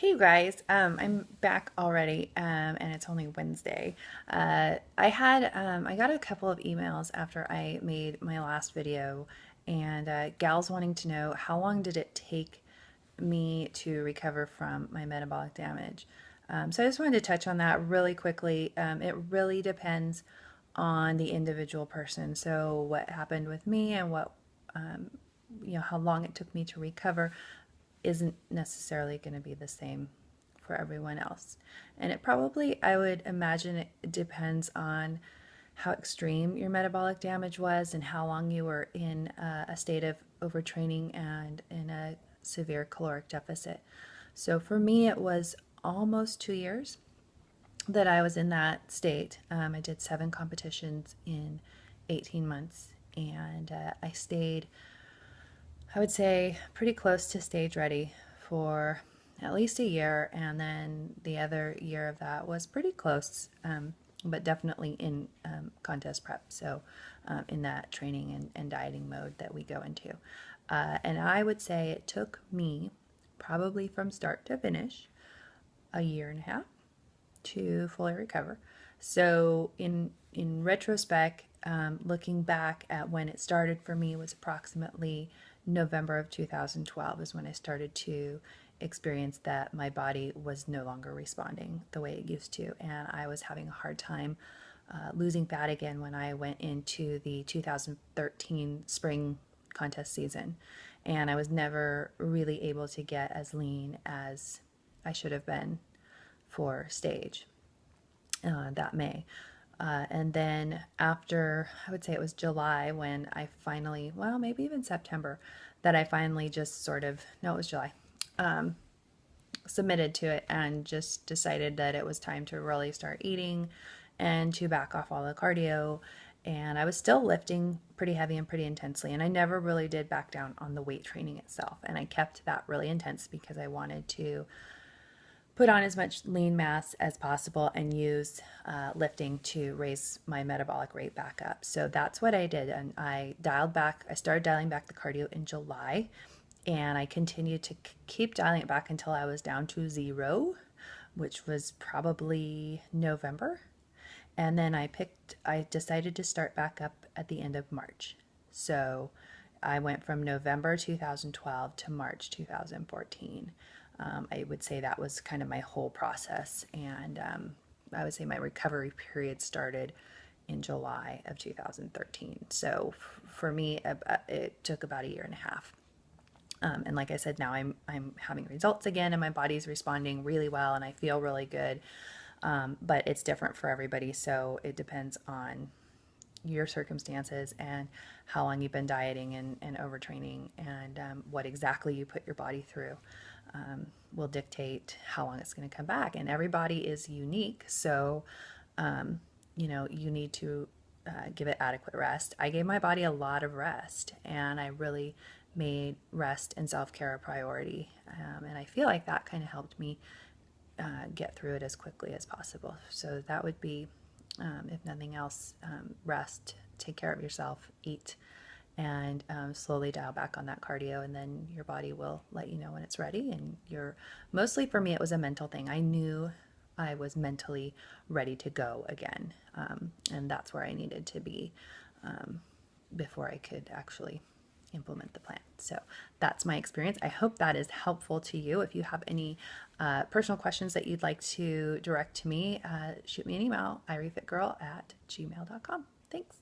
Hey you guys, I'm back already, and it's only Wednesday. I got a couple of emails after I made my last video, and gals wanting to know how long did it take me to recover from my metabolic damage. So I just wanted to touch on that really quickly. It really depends on the individual person. So what happened with me and how long it took me to recover isn't necessarily going to be the same for everyone else. And it probably, I would imagine, it depends on how extreme your metabolic damage was and how long you were in a state of overtraining and in a severe caloric deficit. So for me, it was almost 2 years that I was in that state. I did 7 competitions in 18 months, and I stayed, I would say, pretty close to stage ready for at least a year, and then the other year of that was pretty close, but definitely in contest prep. So, in that training and dieting mode that we go into. And I would say it took me probably from start to finish a year and a half to fully recover. So in retrospect, looking back at when it started for me was approximately November of 2012 is when I started to experience that my body was no longer responding the way it used to, and I was having a hard time losing fat again when I went into the 2013 spring contest season, and I was never really able to get as lean as I should have been for stage that May. And then after, I would say it was July when I finally, well, maybe even September, that I finally just sort of, no, it was July, submitted to it and just decided that it was time to really start eating and to back off all the cardio. And I was still lifting pretty heavy and pretty intensely. And I never really did back down on the weight training itself. And I kept that really intense because I wanted to put on as much lean mass as possible and use lifting to raise my metabolic rate back up. So that's what I did. And I started dialing back the cardio in July, and I continued to keep dialing it back until I was down to 0, which was probably November. And then I decided to start back up at the end of March. So I went from November 2012 to March 2014. I would say that was kind of my whole process. And I would say my recovery period started in July of 2013. So for me, it took about a year and a half. And like I said, now I'm having results again, and my body's responding really well, and I feel really good. But it's different for everybody, so it depends on your circumstances and how long you've been dieting and overtraining, and what exactly you put your body through will dictate how long it's going to come back. And everybody is unique, so you need to give it adequate rest. I gave my body a lot of rest, and I really made rest and self-care a priority, and I feel like that kind of helped me get through it as quickly as possible. So that would be, if nothing else, rest, take care of yourself, eat, and slowly dial back on that cardio, and then your body will let you know when it's ready. And mostly for me, it was a mental thing. I knew I was mentally ready to go again, and that's where I needed to be before I could actually implement the plan. So that's my experience. I hope that is helpful to you. If you have any personal questions that you'd like to direct to me, shoot me an email, irefitgirl@gmail.com. Thanks.